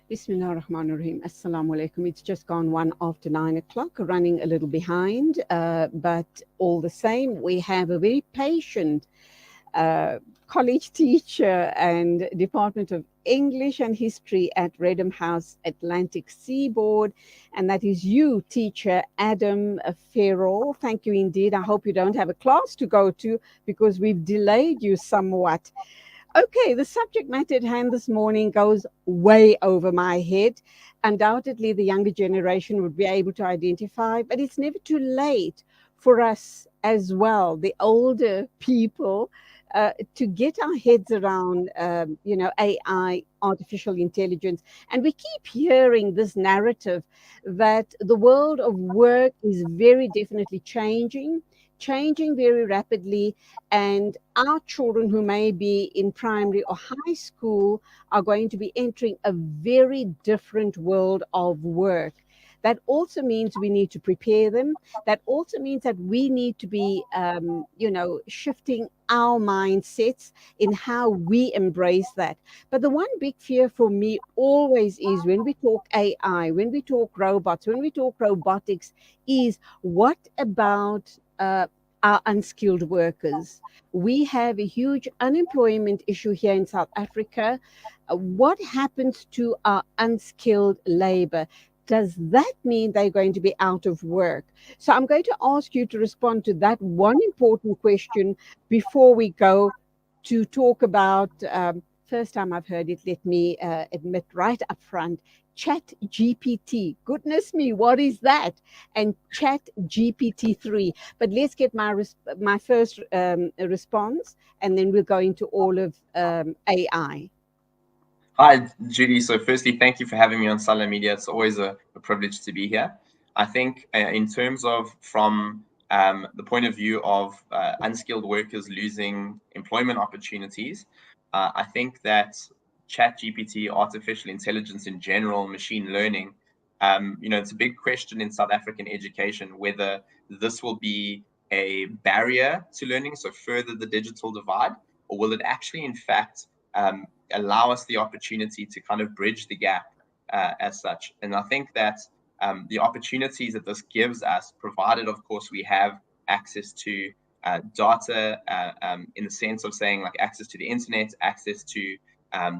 Bismillah ar-Rahman ar-Rahim. Assalamu alaikum. It's just gone 1 after 9 o'clock, running a little behind, but all the same, we have a very patient college teacher and Department of English and History at Reddam House, Atlantic Seaboard, and that is you, teacher Adam Fairall. Thank you indeed. I hope you don't have a class to go to because we've delayed you somewhat. Okay, the subject matter at hand this morning goes way over my head. Undoubtedly, the younger generation would be able to identify, but it's never too late for us as well, the older people, to get our heads around, AI, artificial intelligence. And we keep hearing this narrative that the world of work is very definitely changing very rapidly, and our children who may be in primary or high school are going to be entering a very different world of work. That also means we need to prepare them. That also means that we need to be, shifting our mindsets in how we embrace that. But the one big fear for me always is when we talk AI, when we talk robots, when we talk robotics, is what about our unskilled workers? We have a huge unemployment issue here in South Africa. What happens to our unskilled labor? Does that mean they're going to be out of work? So I'm going to ask you to respond to that one important question before we go to talk about, first time I've heard it, let me admit right up front, Chat GPT. Goodness me, what is that? And Chat GPT-3. But let's get my first response, and then we'll go into all of AI. Hi, Judy. So firstly, thank you for having me on Salam Media. It's always a privilege to be here. I think in terms of from the point of view of unskilled workers losing employment opportunities, I think that ChatGPT, artificial intelligence in general, machine learning, it's a big question in South African education whether this will be a barrier to learning, so further the digital divide, or will it actually, in fact, allow us the opportunity to kind of bridge the gap as such. And I think that the opportunities that this gives us, provided, of course, we have access to data in the sense of saying like access to the internet, access to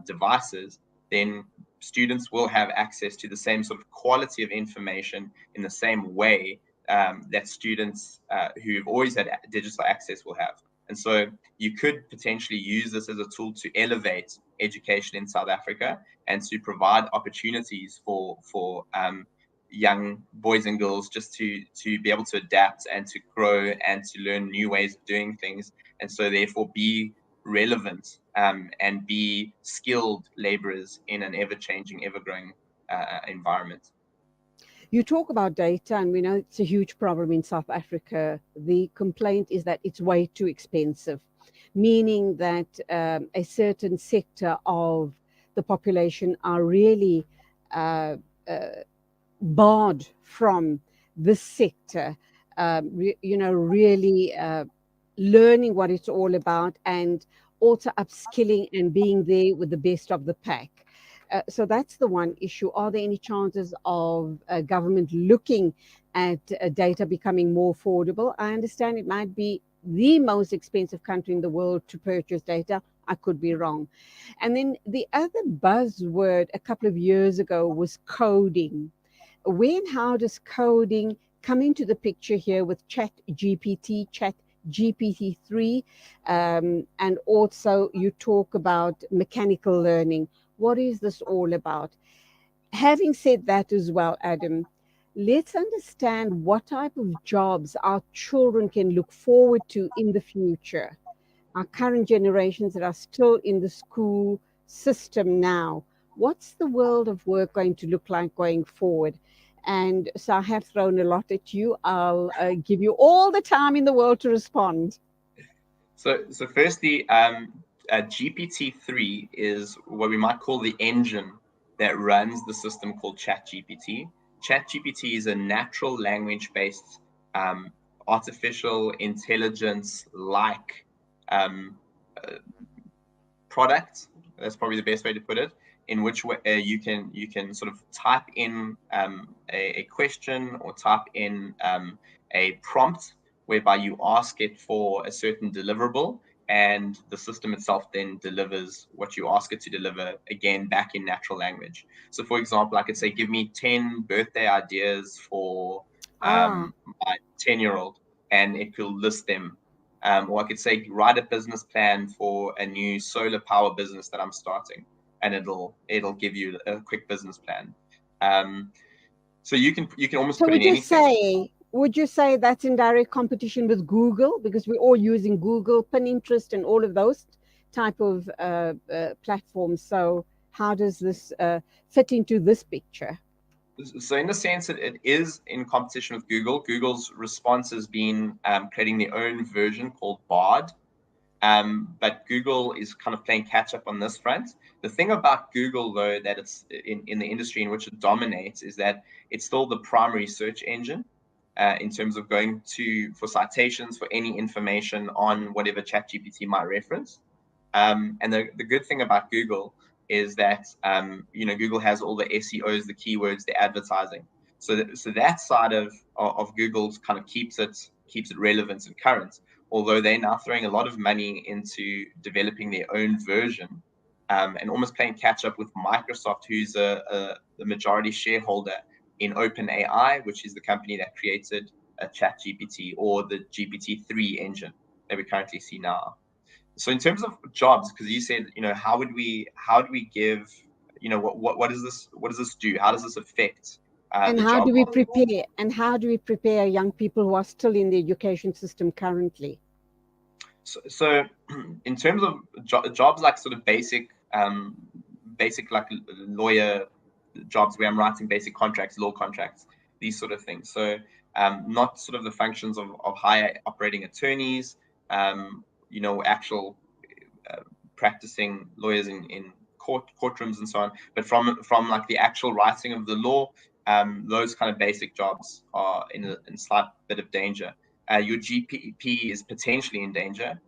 devices, then students will have access to the same sort of quality of information in the same way that students who've always had digital access will have. And so you could potentially use this as a tool to elevate education in South Africa and to provide opportunities for young boys and girls just to be able to adapt and to grow and to learn new ways of doing things, and so therefore be relevant and be skilled laborers in an ever-changing, ever-growing environment. You talk about data, and we know it's a huge problem in South Africa. The complaint is that it's way too expensive, meaning that a certain sector of the population are really barred from this sector, really learning what it's all about and also upskilling and being there with the best of the pack. So that's the one issue. Are there any chances of government looking at data becoming more affordable? I understand it might be the most expensive country in the world to purchase data. I could be wrong. And then the other buzzword a couple of years ago was coding. When, how does coding come into the picture here with Chat GPT-3, and also you talk about mechanical learning. What is this all about? Having said that as well, Adam, let's understand what type of jobs our children can look forward to in the future. Our current generations that are still in the school system now, what's the world of work going to look like going forward? And so I have thrown a lot at you. I'll give you all the time in the world to respond. So firstly, GPT-3 is what we might call the engine that runs the system called ChatGPT. ChatGPT is a natural language-based artificial intelligence-like product That's probably the best way to put it. In which way you can sort of type in a question or type in a prompt whereby you ask it for a certain deliverable, and the system itself then delivers what you ask it to deliver, again back in natural language. So for example, I could say, give me 10 birthday ideas for Ah, my 10-year-old, and it will list them. Or I could say, write a business plan for a new solar power business that I'm starting, and it'll give you a quick business plan. So you can almost so put in anything. would you say that's in direct competition with Google, because we're all using Google, Pinterest, and all of those type of platforms? So how does this fit into this picture? So in the sense that it is in competition with Google, Google's response has been creating their own version called Bard. But Google is kind of playing catch up on this front. The thing about Google, though, that it's in the industry in which it dominates, is that it's still the primary search engine in terms of going to for citations for any information on whatever ChatGPT might reference. And the good thing about Google is that Google has all the SEOs, the keywords, the advertising. So that side of Google's kind of keeps it relevant and current. Although they're now throwing a lot of money into developing their own version, and almost playing catch up with Microsoft, who's the majority shareholder in OpenAI, which is the company that created ChatGPT, or the GPT-3 engine that we currently see now. So in terms of jobs, because you said, how do we give, what does this do? How does this affect And the how job do we market? prepare? And how do we prepare young people who are still in the education system currently? So in terms of jobs like sort of basic like lawyer jobs where I'm writing basic contracts, law contracts, these sort of things. So not sort of the functions of higher operating attorneys, actual practicing lawyers in courtrooms and so on, but from like the actual writing of the law, those kind of basic jobs are in a slight bit of danger. Your GPP is potentially in danger,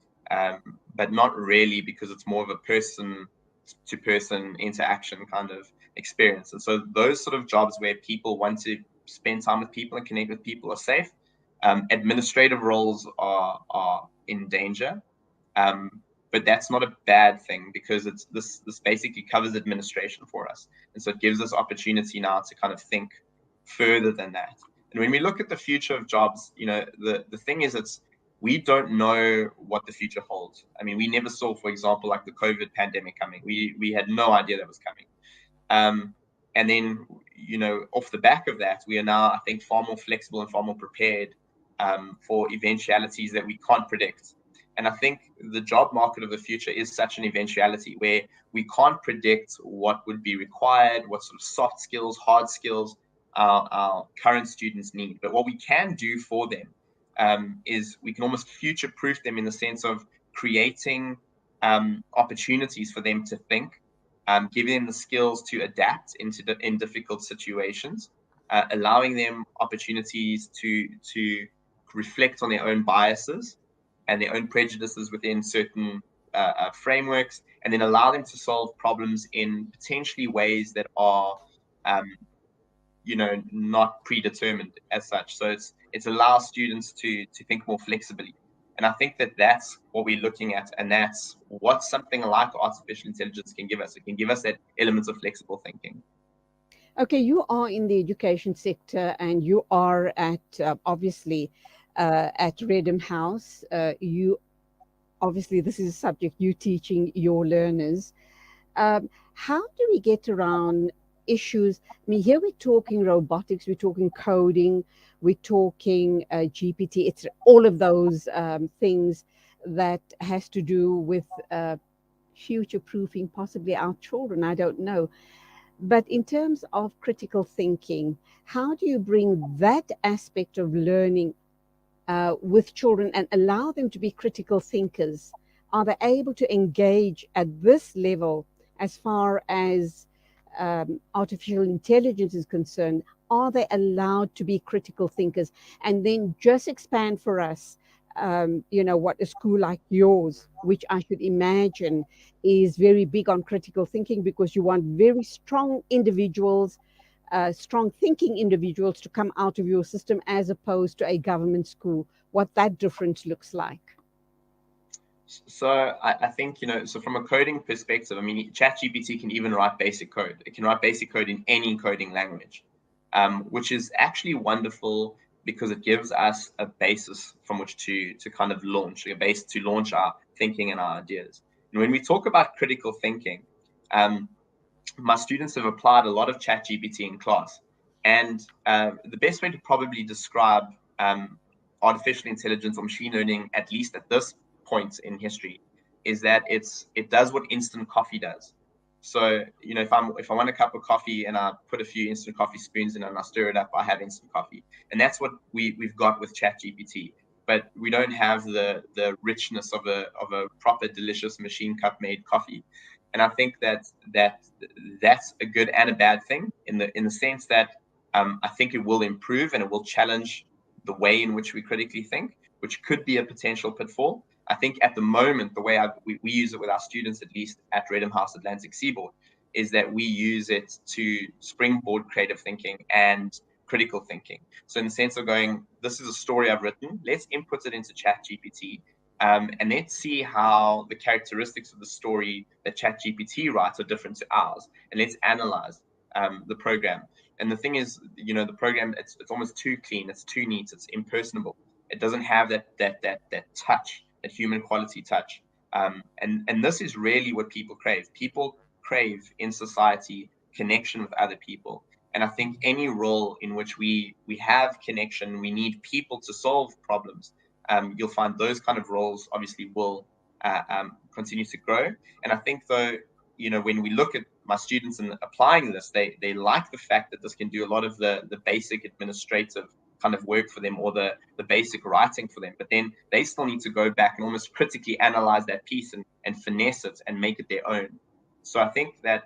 but not really, because it's more of a person-to-person interaction kind of experience. And so those sort of jobs where people want to spend time with people and connect with people are safe. Administrative roles are in danger. But that's not a bad thing, because it's this basically covers administration for us. And so it gives us opportunity now to kind of think further than that. And when we look at the future of jobs, the thing is, we don't know what the future holds. I mean, we never saw, for example, like the COVID pandemic coming. We had no idea that was coming. And then, off the back of that, we are now, I think, far more flexible and far more prepared for eventualities that we can't predict. And I think the job market of the future is such an eventuality, where we can't predict what would be required, what sort of soft skills, hard skills our current students need. But what we can do for them is we can almost future-proof them, in the sense of creating opportunities for them to think, giving them the skills to adapt in difficult situations, allowing them opportunities to reflect on their own biases and their own prejudices within certain frameworks, and then allow them to solve problems in potentially ways that are, not predetermined as such. So it's allow students to think more flexibly. And I think that that's what we're looking at, and that's what something like artificial intelligence can give us. It can give us that element of flexible thinking. Okay, you are in the education sector, and you are at obviously at Reddam House. You obviously, this is a subject you teaching your learners. How do we get around issues? I mean, here we're talking robotics, we're talking coding, we're talking GPT. It's all of those things that has to do with future proofing possibly our children. I don't know. But in terms of critical thinking, how do you bring that aspect of learning with children and allow them to be critical thinkers? Are they able to engage at this level as far as artificial intelligence is concerned? Are they allowed to be critical thinkers? And then just expand for us what a school like yours, which I should imagine is very big on critical thinking, because you want very strong individuals, strong thinking individuals to come out of your system, as opposed to a government school, what that difference looks like. So I think, so from a coding perspective, I mean, ChatGPT can even write basic code. It can write basic code in any coding language, which is actually wonderful, because it gives us a basis from which to kind of launch, a base to launch our thinking and our ideas. And when we talk about critical thinking, my students have applied a lot of ChatGPT in class. And the best way to probably describe artificial intelligence or machine learning, at least at this point in history, is that it does what instant coffee does. So, if I want a cup of coffee and I put a few instant coffee spoons in and I stir it up, I have instant coffee. And that's what we've got with ChatGPT. But we don't have the richness of a proper, delicious machine cup made coffee. And I think that's a good and a bad thing, in the sense that I think it will improve and it will challenge the way in which we critically think, which could be a potential pitfall. I think at the moment, the way we use it with our students, at least at Reddam House Atlantic Seaboard, is that we use it to springboard creative thinking and critical thinking. So in the sense of going, this is a story I've written, let's input it into ChatGPT, and let's see how the characteristics of the story that ChatGPT writes are different to ours, and let's analyze the program. And the thing is, the program, it's almost too clean, it's too neat, it's impersonable. It doesn't have that touch, that human quality touch. And this is really what people crave. People crave in society connection with other people. And I think any role in which we have connection, we need people to solve problems. You'll find those kind of roles obviously will continue to grow. And I think, though, when we look at my students and applying this, they like the fact that this can do a lot of the basic administrative kind of work for them, or the basic writing for them. But then they still need to go back and almost critically analyze that piece and finesse it and make it their own. So I think that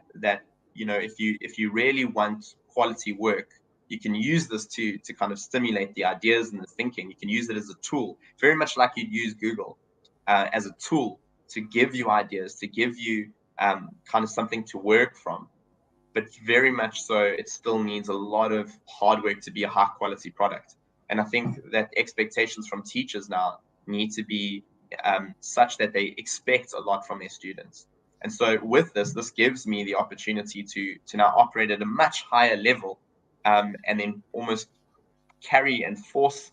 if you really want quality work, you can use this to kind of stimulate the ideas and the thinking. You can use it as a tool, very much like you'd use Google as a tool to give you ideas, to give you kind of something to work from. But very much so, it still needs a lot of hard work to be a high quality product. And I think that expectations from teachers now need to be such that they expect a lot from their students. And so with this gives me the opportunity to now operate at a much higher level, and then almost carry and force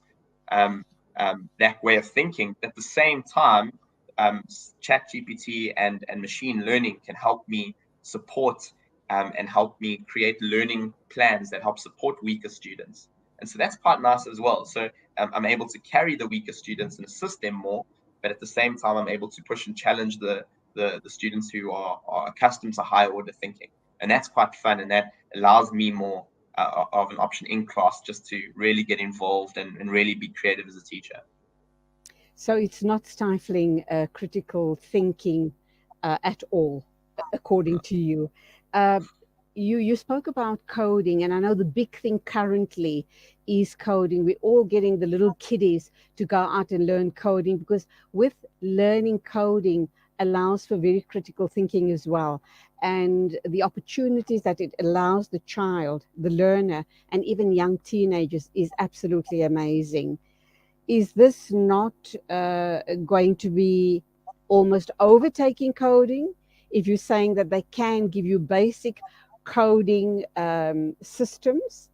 that way of thinking. At the same time, ChatGPT and machine learning can help me support and help me create learning plans that help support weaker students. And so that's quite nice as well. So I'm able to carry the weaker students and assist them more, but at the same time, I'm able to push and challenge the students who are accustomed to higher order thinking. And that's quite fun, and that allows me more of an option in class, just to really get involved and really be creative as a teacher. So it's not stifling critical thinking at all, according to you. You spoke about coding, and I know the big thing currently is coding. We're all getting the little kiddies to go out and learn coding, because with learning coding allows for very critical thinking as well. And the opportunities that it allows the child, the learner, and even young teenagers is absolutely amazing. Is this not going to be almost overtaking coding? If you're saying that they can give you basic coding systems,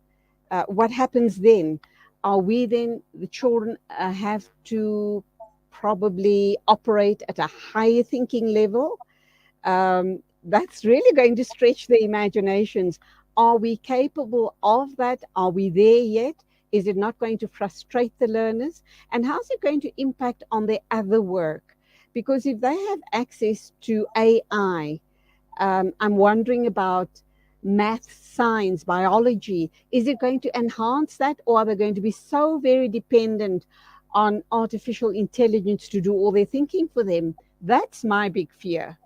what happens then? Are we then, the children have to probably operate at a higher thinking level? That's really going to stretch their imaginations. Are we capable of that? Are we there yet? Is it not going to frustrate the learners? And how's it going to impact on their other work? Because if they have access to AI, I'm wondering about math, science, biology. Is it going to enhance that, or are they going to be so very dependent on artificial intelligence to do all their thinking for them? That's my big fear.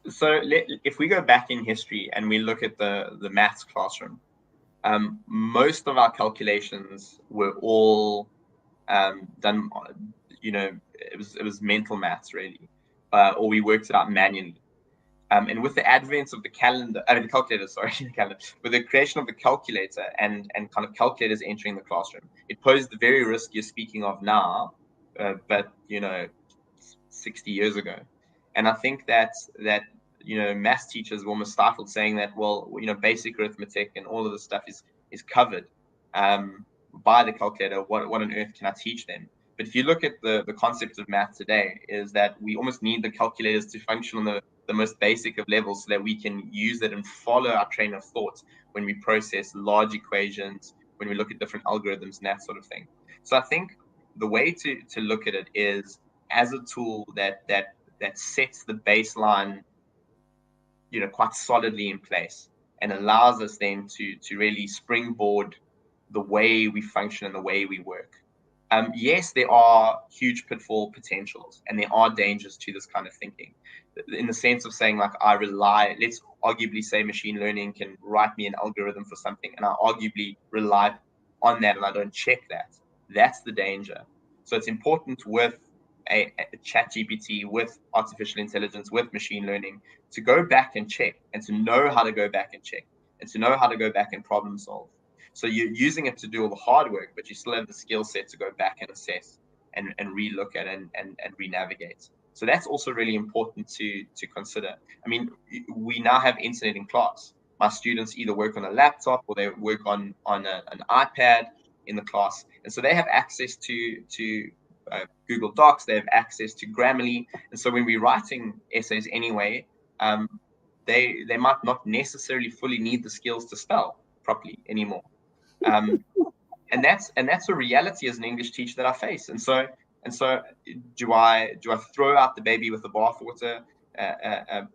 So if we go back in history and we look at the maths classroom, most of our calculations were all done, it was mental maths really, or we worked it out manually. And with the advent of the the calculator, sorry, the calendar, with the creation of the calculator and kind of calculators entering the classroom, it posed the very risk you're speaking of now, but 60 years ago. And I think that math teachers were almost stifled, saying that, well, basic arithmetic and all of this stuff is covered by the calculator. What on earth can I teach them? But if you look at the concept of math today, is that we almost need the calculators to function on the most basic of levels so that we can use it and follow our train of thought when we process large equations, when we look at different algorithms and that sort of thing. So I think the way to look at it is as a tool that sets the baseline, quite solidly in place and allows us then to really springboard the way we function and the way we work. Yes, there are huge pitfall potentials and there are dangers to this kind of thinking, in the sense of saying, like, let's arguably say machine learning can write me an algorithm for something, and I arguably rely on that and I don't check that. That's the danger. So it's important with a chat GPT, with artificial intelligence, with machine learning, to go back and check, and to know how to go back and check, and to know how to go back and problem solve. So you're using it to do all the hard work, but you still have the skill set to go back and assess and relook at and re-navigate. So that's also really important to consider. I mean, we now have internet in class. My students either work on a laptop or they work on an iPad in the class, and so they have access to Google Docs. They have access to Grammarly, and so when we're writing essays anyway, they might not necessarily fully need the skills to spell properly anymore. And that's a reality as an English teacher that I face. And so do I throw out the baby with the bathwater,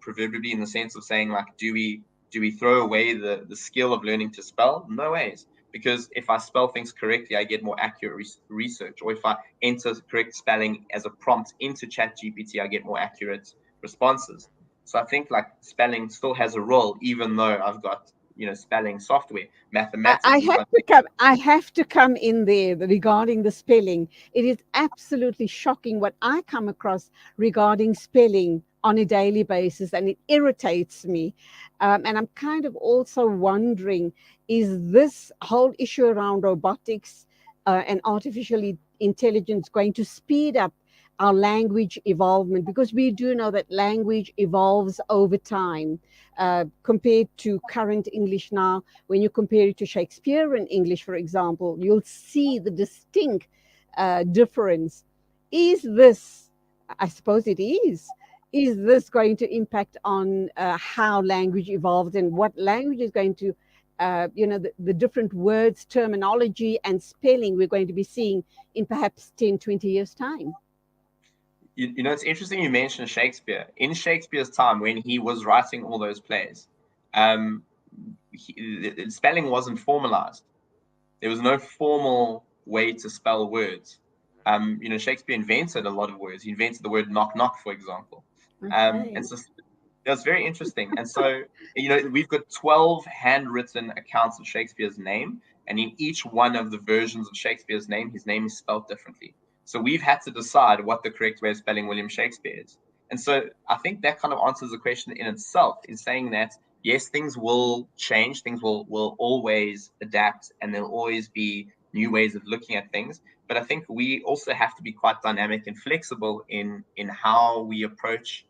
proverbially, in the sense of saying, like, do we throw away the skill of learning to spell? No ways. Because if I spell things correctly, I get more accurate research. Or if I enter correct spelling as a prompt into ChatGPT, I get more accurate responses. So I think, like, spelling still has a role, even though I've got spelling software. Mathematics. I have to come in there regarding the spelling. It is absolutely shocking what I come across regarding spelling on a daily basis, and it irritates me. And I'm kind of also wondering, is this whole issue around robotics and artificial intelligence going to speed up our language evolvement? Because we do know that language evolves over time. Compared to current English now, when you compare it to Shakespearean English, for example, you'll see the distinct difference. Is this, I suppose it is this going to impact on how language evolves, and what language is going to, the different words, terminology, and spelling we're going to be seeing in perhaps 10, 20 years' time? It's interesting you mentioned Shakespeare. In Shakespeare's time, when he was writing all those plays, spelling wasn't formalized. There was no formal way to spell words. Shakespeare invented a lot of words. He invented the word knock knock, for example. Okay. And so that's very interesting. And so, we've got 12 handwritten accounts of Shakespeare's name, and in each one of the versions of Shakespeare's name, his name is spelled differently. So we've had to decide what the correct way of spelling William Shakespeare is. And so I think that kind of answers the question in itself, in saying that, yes, things will change, things will always adapt, and there'll always be new ways of looking at things. But I think we also have to be quite dynamic and flexible in how we approach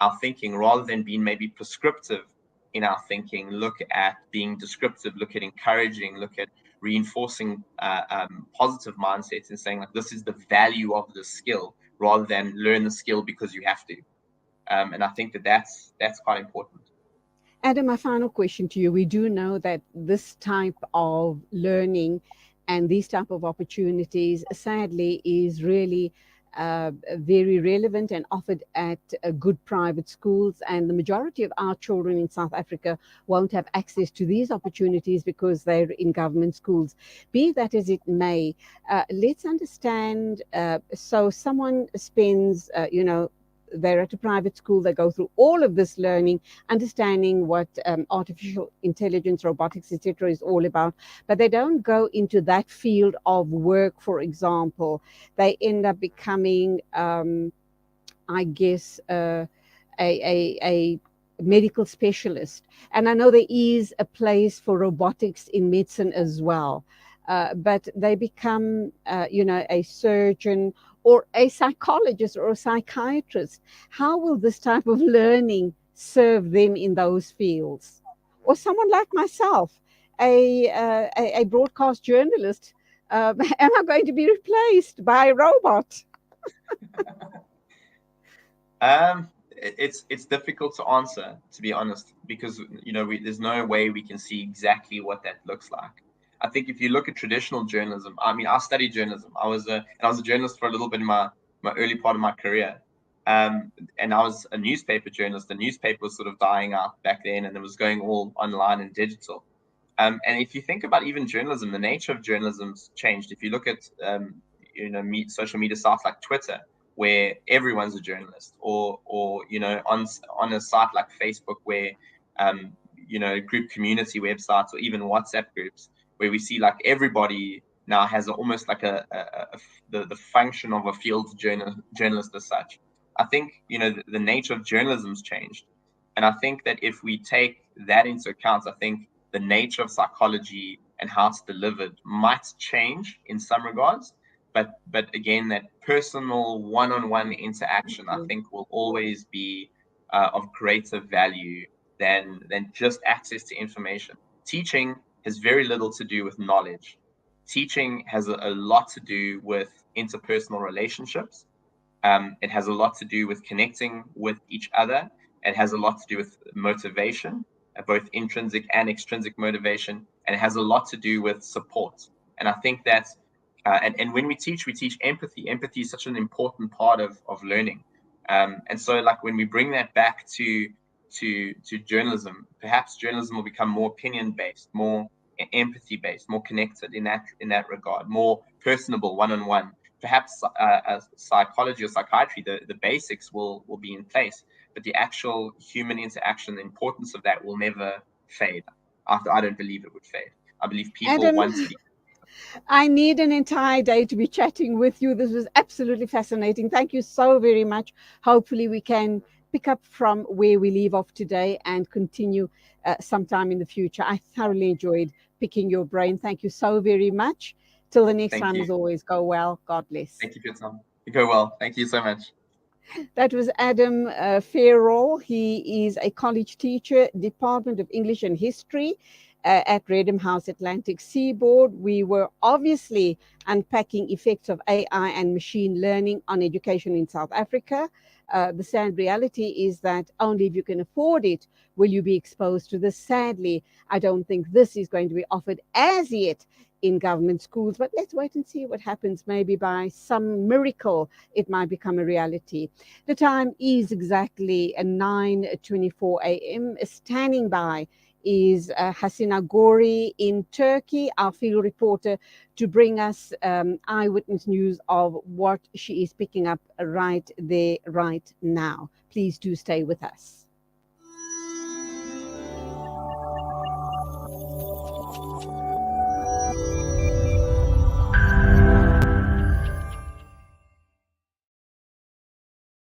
our thinking, rather than being maybe prescriptive in our thinking. Look at being descriptive, look at encouraging, look at reinforcing positive mindsets, and saying, like, this is the value of the skill, rather than learn the skill because you have to. And I think that's quite important. Adam, my final question to you. We do know that this type of learning and these type of opportunities, sadly, is really very relevant and offered at good private schools. And the majority of our children in South Africa won't have access to these opportunities because they're in government schools. Be that as it may, let's understand. So someone spends, they're at a private school, they go through all of this learning, understanding what artificial intelligence, robotics, etc. is all about, but they don't go into that field of work, for example. They end up becoming, I guess, a medical specialist. And I know there is a place for robotics in medicine as well. But they become, a surgeon or a psychologist or a psychiatrist. How will this type of learning serve them in those fields? Or someone like myself, a broadcast journalist, am I going to be replaced by a robot? It's difficult to answer, to be honest, because there's no way we can see exactly what that looks like. I think if you look at traditional journalism, I mean, I studied journalism. I was a journalist for a little bit in my early part of my career, and I was a newspaper journalist. The newspaper was sort of dying out back then, and it was going all online and digital. And if you think about even journalism, the nature of journalism's changed. If you look at social media sites like Twitter, where everyone's a journalist, or on a site like Facebook, where group community websites, or even WhatsApp groups, where we see like everybody now has almost like the function of a field journalist as such. I think the nature of journalism's changed, and I think that if we take that into account, I think the nature of psychology and how it's delivered might change in some regards. But again, that personal one-on-one interaction, I think, will always be of greater value than just access to information. Teaching has very little to do with knowledge. Teaching has a lot to do with interpersonal relationships. It has a lot to do with connecting with each other. It has a lot to do with motivation, both intrinsic and extrinsic motivation, and it has a lot to do with support. And I think that, and when we teach empathy. Empathy is such an important part of learning. And so, like, when we bring that back to journalism, perhaps journalism will become more opinion based, more empathy based, more connected in that regard, more personable, one-on-one. Perhaps psychology or psychiatry, the basics will be in place, but the actual human interaction, the importance of that will never fade. I don't believe it would fade. I believe people Adam, want to be. I need an entire day to be chatting with you. This was absolutely fascinating. Thank you so very much. Hopefully we can pick up from where we leave off today and continue sometime in the future. I thoroughly enjoyed picking your brain. Thank you so very much. Till the next time, as always, go well. God bless. Thank you for your time. You go well. Thank you so much. That was Adam Fairall. He is a college teacher, Department of English and History at Reddam House, Atlantic Seaboard. We were obviously unpacking effects of AI and machine learning on education in South Africa. The sad reality is that only if you can afford it will you be exposed to this. Sadly, I don't think this is going to be offered as yet in government schools, but let's wait and see what happens. Maybe by some miracle it might become a reality. The time is exactly 9:24 a.m. Standing by is Hasina Gori in Turkey, our field reporter, to bring us eyewitness news of what she is picking up right there, right now. Please do stay with us.